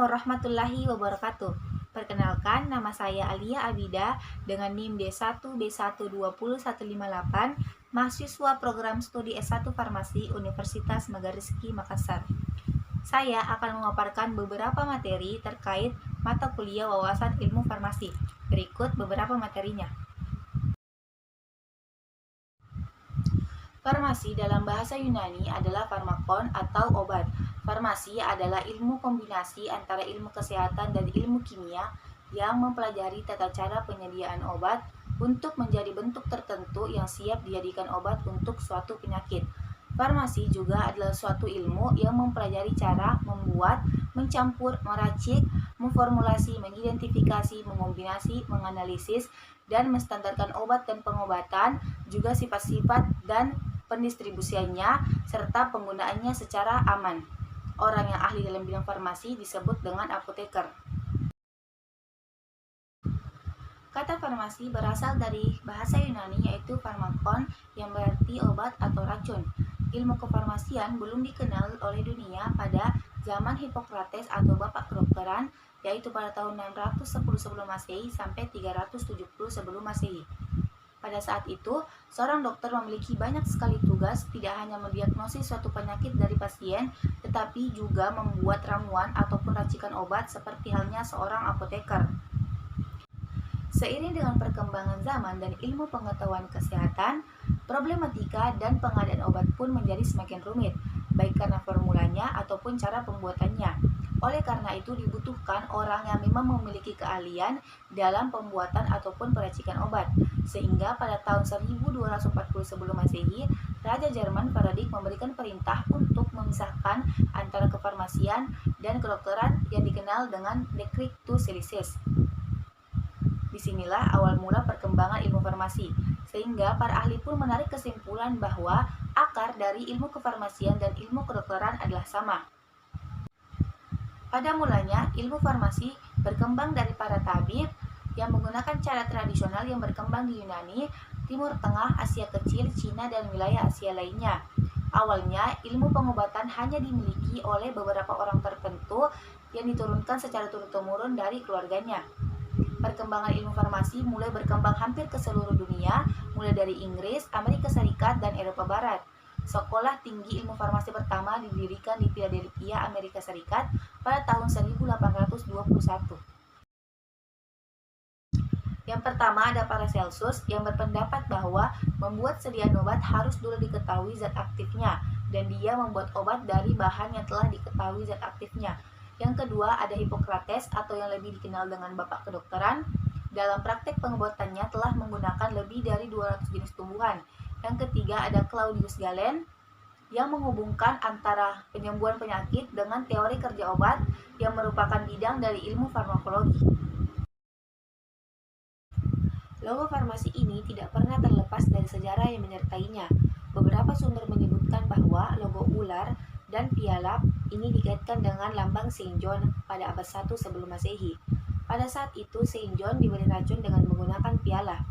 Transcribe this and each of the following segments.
warahmatullahi wabarakatuh. Perkenalkan, nama saya Alia Abida dengan NIM D1B120158, mahasiswa program studi S1 Farmasi Universitas Megarizki Makassar. Saya akan memaparkan beberapa materi terkait mata kuliah wawasan ilmu farmasi. Berikut beberapa materinya. Farmasi dalam bahasa Yunani adalah farmakon atau obat. Farmasi adalah ilmu kombinasi antara ilmu kesehatan dan ilmu kimia yang mempelajari tata cara penyediaan obat untuk menjadi bentuk tertentu yang siap dijadikan obat untuk suatu penyakit. Farmasi juga adalah suatu ilmu yang mempelajari cara membuat, mencampur, meracik, memformulasi, mengidentifikasi, mengombinasi, menganalisis, dan menstandarkan obat dan pengobatan, juga sifat-sifat dan pendistribusiannya, serta penggunaannya secara aman. Orang yang ahli dalam bidang farmasi disebut dengan apoteker. Kata farmasi berasal dari bahasa Yunani yaitu farmakon yang berarti obat atau racun. Ilmu kefarmasian belum dikenal oleh dunia pada zaman Hippocrates atau bapak kedokteran, yaitu pada tahun 610 sebelum Masehi sampai 370 sebelum Masehi. Pada saat itu, seorang dokter memiliki banyak sekali tugas, tidak hanya mendiagnosis suatu penyakit dari pasien, tetapi juga membuat ramuan ataupun racikan obat seperti halnya seorang apoteker. Seiring dengan perkembangan zaman dan ilmu pengetahuan kesehatan, problematika dan pengadaan obat pun menjadi semakin rumit, baik karena formulanya ataupun cara pembuatannya. Oleh karena itu dibutuhkan orang yang memang memiliki keahlian dalam pembuatan ataupun peracikan obat. Sehingga pada tahun 1240 sebelum Masehi, Raja Jerman Frederick memberikan perintah untuk memisahkan antara kefarmasian dan kedokteran yang dikenal dengan Decretus Silices. Disinilah awal mula perkembangan ilmu farmasi, sehingga para ahli pun menarik kesimpulan bahwa akar dari ilmu kefarmasian dan ilmu kedokteran adalah sama. Pada mulanya, ilmu farmasi berkembang dari para tabib yang menggunakan cara tradisional yang berkembang di Yunani, Timur Tengah, Asia Kecil, Cina, dan wilayah Asia lainnya. Awalnya, ilmu pengobatan hanya dimiliki oleh beberapa orang tertentu yang diturunkan secara turun-temurun dari keluarganya. Perkembangan ilmu farmasi mulai berkembang hampir ke seluruh dunia, mulai dari Inggris, Amerika Serikat, dan Eropa Barat. Sekolah tinggi ilmu farmasi pertama didirikan di Philadelphia, Amerika Serikat pada tahun 1821. Yang pertama ada Paracelsus yang berpendapat bahwa membuat sediaan obat harus dulu diketahui zat aktifnya, dan dia membuat obat dari bahan yang telah diketahui zat aktifnya. Yang kedua ada Hippocrates atau yang lebih dikenal dengan bapak kedokteran. Dalam praktek pengobatannya telah menggunakan lebih dari 200 jenis tumbuhan. Yang ketiga ada Claudius Galen yang menghubungkan antara penyembuhan penyakit dengan teori kerja obat yang merupakan bidang dari ilmu farmakologi. Logo farmasi ini tidak pernah terlepas dari sejarah yang menyertainya. Beberapa sumber menyebutkan bahwa logo ular dan piala ini dikaitkan dengan lambang Saint John pada abad 1 sebelum Masehi. Pada saat itu Saint John diberi racun dengan menggunakan piala.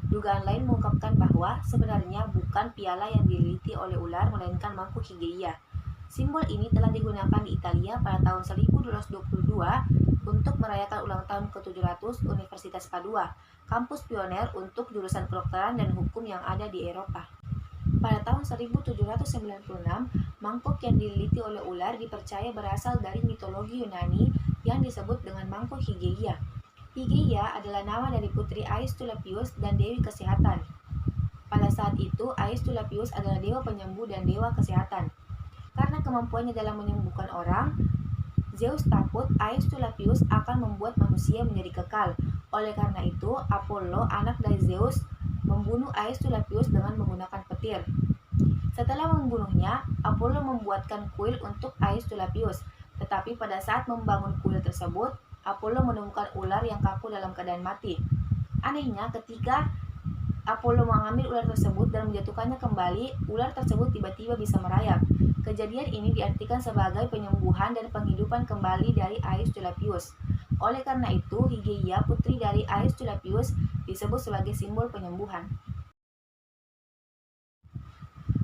Dugaan lain mengungkapkan bahwa sebenarnya bukan piala yang dililiti oleh ular melainkan mangkuk Higeia. Simbol ini telah digunakan di Italia pada tahun 1222 untuk merayakan ulang tahun ke-700 Universitas Padua, kampus pioner untuk jurusan kedokteran dan hukum yang ada di Eropa. Pada tahun 1796, mangkuk yang dililiti oleh ular dipercaya berasal dari mitologi Yunani yang disebut dengan mangkuk Higeia. Higeia adalah nama dari putri Aesculapius dan dewi kesehatan. Pada saat itu, Aesculapius adalah dewa penyembuh dan dewa kesehatan. Karena kemampuannya dalam menyembuhkan orang, Zeus takut Aesculapius akan membuat manusia menjadi kekal. Oleh karena itu, Apollo, anak dari Zeus, membunuh Aesculapius dengan menggunakan petir. Setelah membunuhnya, Apollo membuatkan kuil untuk Aesculapius. Tetapi pada saat membangun kuil tersebut, Apollo menemukan ular yang kaku dalam keadaan mati. Anehnya, ketika Apollo mengambil ular tersebut dan menjatuhkannya kembali, ular tersebut tiba-tiba bisa merayap. Kejadian ini diartikan sebagai penyembuhan dan penghidupan kembali dari Aesculapius. Oleh karena itu, Higeia, putri dari Aesculapius, disebut sebagai simbol penyembuhan.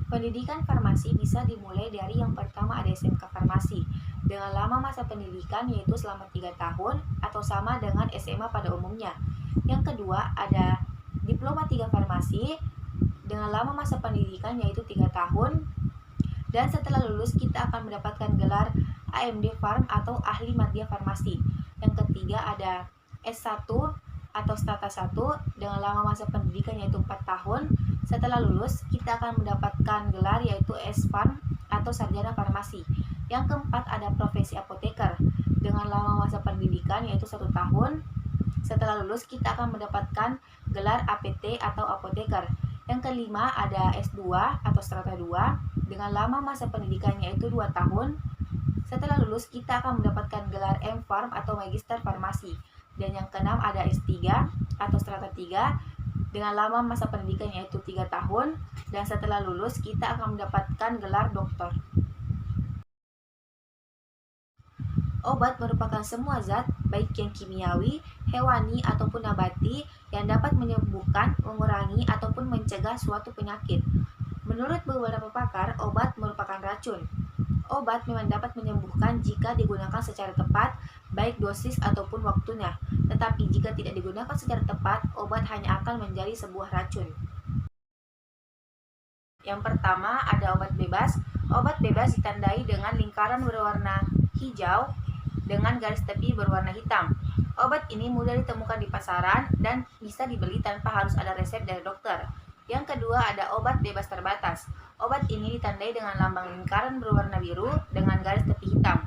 Pendidikan farmasi bisa dimulai dari yang pertama ada SMK Farmasi. dengan lama masa pendidikan yaitu selama 3 tahun atau sama dengan SMA pada umumnya. Yang kedua ada diploma 3 farmasi dengan lama masa pendidikan yaitu 3 tahun, dan setelah lulus kita akan mendapatkan gelar AMD Farm atau ahli madya farmasi. Yang ketiga ada S1 atau Strata 1 dengan lama masa pendidikan yaitu 4 tahun. Setelah lulus kita akan mendapatkan gelar yaitu S-Farm atau sarjana farmasi. Yang keempat ada profesi apoteker dengan lama masa pendidikan yaitu 1 tahun. Setelah lulus kita akan mendapatkan gelar APT atau apoteker. Yang kelima ada S2 atau Strata 2 dengan lama masa pendidikan yaitu 2 tahun. Setelah lulus kita akan mendapatkan gelar M-Farm atau Magister Farmasi. Dan yang keenam ada S3 atau Strata 3 dengan lama masa pendidikan yaitu 3 tahun. Dan setelah lulus kita akan mendapatkan gelar doktor. Obat merupakan semua zat, baik yang kimiawi, hewani, ataupun nabati, yang dapat menyembuhkan, mengurangi, ataupun mencegah suatu penyakit. Menurut beberapa pakar, obat merupakan racun. Obat memang dapat menyembuhkan jika digunakan secara tepat, baik dosis ataupun waktunya. Tetapi jika tidak digunakan secara tepat, obat hanya akan menjadi sebuah racun. Yang pertama ada obat bebas. Obat bebas ditandai dengan lingkaran berwarna hijau dengan garis tepi berwarna hitam. Obat ini mudah ditemukan di pasaran dan bisa dibeli tanpa harus ada resep dari dokter. Yang kedua ada obat bebas terbatas. Obat ini ditandai dengan lambang lingkaran berwarna biru dengan garis tepi hitam.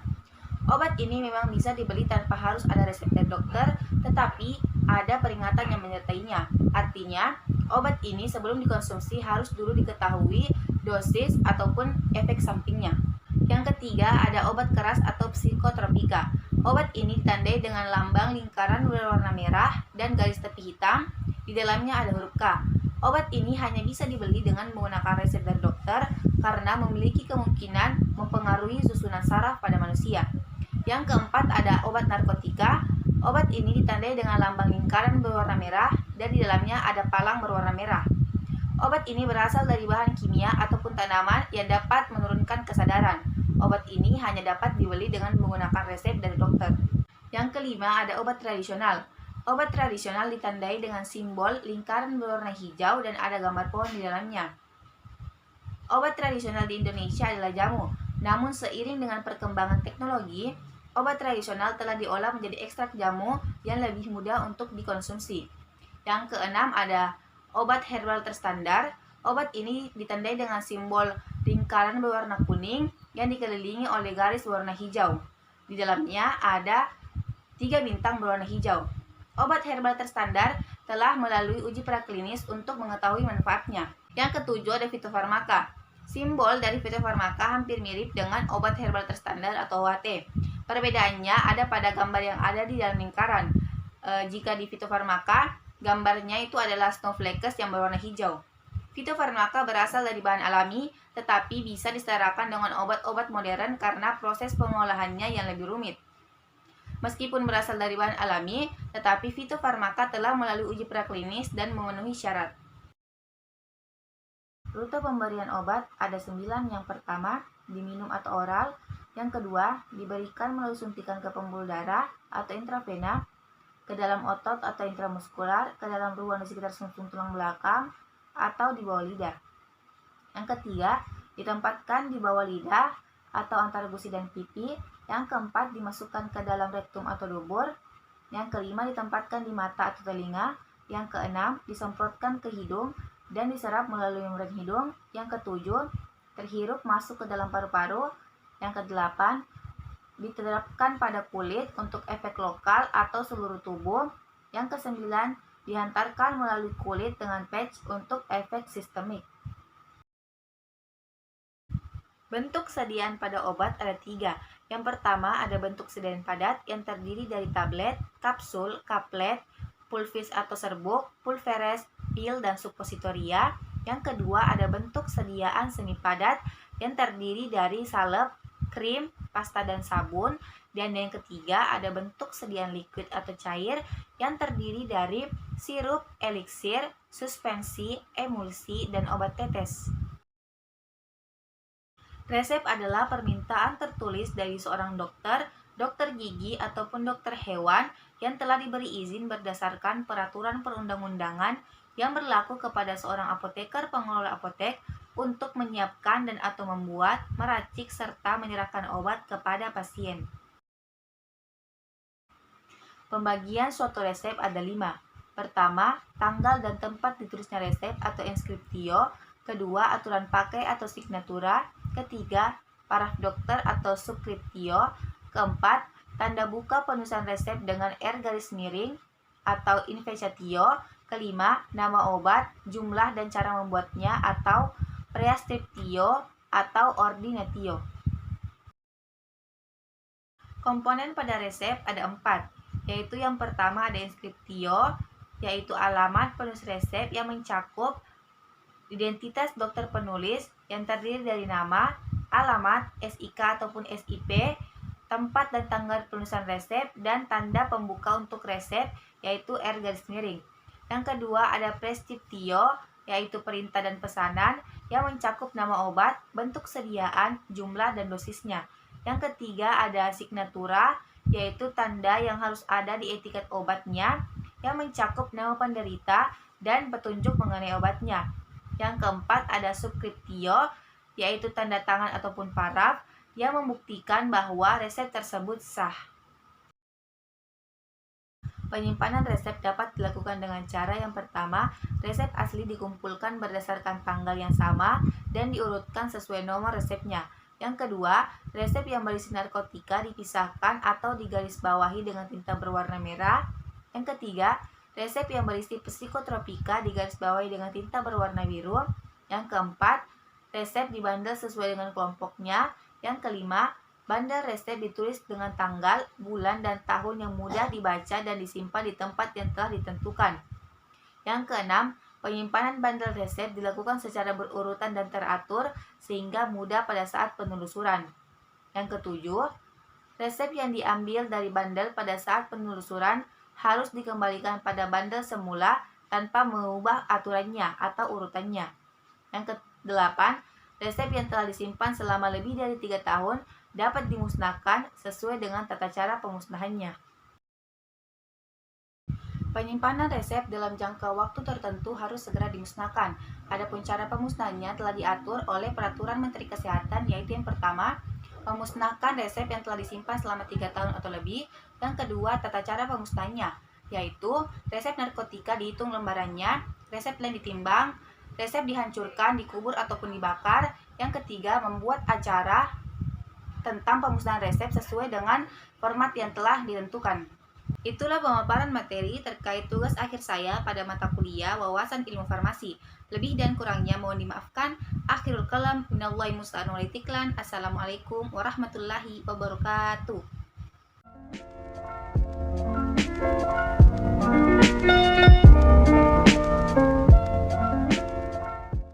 Obat ini memang bisa dibeli tanpa harus ada resep dari dokter, tetapi ada peringatan yang menyertainya. Artinya, obat ini sebelum dikonsumsi harus dulu diketahui dosis ataupun efek sampingnya. Yang ketiga ada obat keras atau psikotropika. Obat ini ditandai dengan lambang lingkaran berwarna merah dan garis tepi hitam. Di dalamnya ada huruf K. Obat ini hanya bisa dibeli dengan menggunakan resep dari dokter karena memiliki kemungkinan mempengaruhi susunan saraf pada manusia. Yang keempat ada obat narkotika. Obat ini ditandai dengan lambang lingkaran berwarna merah dan di dalamnya ada palang berwarna merah. Obat ini berasal dari bahan kimia ataupun tanaman yang dapat menurunkan kesadaran. Obat ini hanya dapat dibeli dengan menggunakan resep dari dokter. Yang kelima ada obat tradisional. Obat tradisional ditandai dengan simbol lingkaran berwarna hijau dan ada gambar pohon di dalamnya. Obat tradisional di Indonesia adalah jamu. Namun seiring dengan perkembangan teknologi, obat tradisional telah diolah menjadi ekstrak jamu yang lebih mudah untuk dikonsumsi. Yang keenam ada obat herbal terstandar. Obat ini ditandai dengan simbol lingkaran berwarna kuning yang dikelilingi oleh garis berwarna hijau. Di dalamnya ada 3 bintang berwarna hijau. Obat herbal terstandar telah melalui uji praklinis untuk mengetahui manfaatnya. Yang ketujuh ada fitofarmaka. Simbol dari fitofarmaka hampir mirip dengan obat herbal terstandar atau OHT. Perbedaannya ada pada gambar yang ada di dalam lingkaran. Jika di fitofarmaka, gambarnya itu adalah snowflakes yang berwarna hijau. Fitofarmaka berasal dari bahan alami, tetapi bisa disetarakan dengan obat-obat modern karena proses pengolahannya yang lebih rumit. Meskipun berasal dari bahan alami, tetapi fitofarmaka telah melalui uji praklinis dan memenuhi syarat. Rute pemberian obat ada 9. Yang pertama, diminum atau oral. Yang kedua, diberikan melalui suntikan ke pembuluh darah atau intravena, ke dalam otot atau intramuskular, ke dalam ruang di sekitar sumsum tulang belakang, atau di bawah lidah. Yang ketiga, ditempatkan di bawah lidah atau antara gusi dan pipi. Yang keempat, dimasukkan ke dalam rektum atau dubur. Yang kelima, ditempatkan di mata atau telinga. Yang keenam, disemprotkan ke hidung dan diserap melalui membran hidung. Yang ketujuh, terhirup masuk ke dalam paru-paru. Yang kedelapan, diterapkan pada kulit untuk efek lokal atau seluruh tubuh. Yang kesembilan, dihantarkan melalui kulit dengan patch untuk efek sistemik. Bentuk sediaan pada obat ada 3. Yang pertama ada bentuk sediaan padat yang terdiri dari tablet, kapsul, kaplet, pulvis atau serbuk, pulveres, pil, dan suppositoria. Yang kedua ada bentuk sediaan semi padat yang terdiri dari salep, krim, pasta, dan sabun. Dan yang ketiga ada bentuk sediaan liquid atau cair yang terdiri dari sirup, eliksir, suspensi, emulsi, dan obat tetes. Resep adalah permintaan tertulis dari seorang dokter, dokter gigi, ataupun dokter hewan yang telah diberi izin berdasarkan peraturan perundang-undangan yang berlaku kepada seorang apoteker pengelola apotek untuk menyiapkan dan atau membuat, meracik, serta menyerahkan obat kepada pasien. Pembagian suatu resep ada 5. Pertama, tanggal dan tempat ditulisnya resep atau inskriptio. Kedua, aturan pakai atau signatura. Ketiga, paraf dokter atau subskriptio. Keempat, tanda buka penulisan resep dengan R garis miring atau invensatio. Kelima, nama obat, jumlah dan cara membuatnya atau prescriptio atau ordinatio. Komponen pada resep ada 4, yaitu yang pertama ada inskriptio, yaitu alamat penulis resep yang mencakup identitas dokter penulis yang terdiri dari nama, alamat, SIK ataupun SIP, tempat dan tanggal penulisan resep, dan tanda pembuka untuk resep, yaitu R garis miring. Yang kedua ada prescriptio, yaitu perintah dan pesanan yang mencakup nama obat, bentuk sediaan, jumlah, dan dosisnya. Yang ketiga ada signatura, yaitu tanda yang harus ada di etiket obatnya yang mencakup nama penderita dan petunjuk mengenai obatnya. Yang keempat ada subskriptio, yaitu tanda tangan ataupun paraf yang membuktikan bahwa resep tersebut sah. Penyimpanan resep dapat dilakukan dengan cara yang pertama, resep asli dikumpulkan berdasarkan tanggal yang sama dan diurutkan sesuai nomor resepnya. Yang kedua, resep yang berisi narkotika dipisahkan atau digarisbawahi dengan tinta berwarna merah. Yang ketiga, resep yang berisi psikotropika digarisbawahi dengan tinta berwarna biru. Yang keempat, resep dibandel sesuai dengan kelompoknya. Yang kelima, bandel resep ditulis dengan tanggal, bulan, dan tahun yang mudah dibaca dan disimpan di tempat yang telah ditentukan. Yang keenam, penyimpanan bandel resep dilakukan secara berurutan dan teratur sehingga mudah pada saat penelusuran. Yang ketujuh, resep yang diambil dari bandel pada saat penelusuran harus dikembalikan pada bandel semula tanpa mengubah aturannya atau urutannya. Yang kedelapan, resep yang telah disimpan selama lebih dari 3 tahun dapat dimusnahkan sesuai dengan tata cara pemusnahannya. Penyimpanan resep dalam jangka waktu tertentu harus segera dimusnahkan. Adapun cara pemusnahannya telah diatur oleh Peraturan Menteri Kesehatan, yaitu yang pertama, memusnahkan resep yang telah disimpan selama 3 tahun atau lebih. Yang kedua, tata cara pemusnahannya, yaitu resep narkotika dihitung lembarannya, resep lain ditimbang, resep dihancurkan, dikubur ataupun dibakar. Yang ketiga, membuat acara tentang pemusnahan resep sesuai dengan format yang telah ditentukan. Itulah pemaparan materi terkait tugas akhir saya pada mata kuliah Wawasan Ilmu Farmasi. Lebih dan kurangnya mohon dimaafkan. Akhirul kalam, minallahi musta'an walitiklan. Assalamualaikum warahmatullahi wabarakatuh.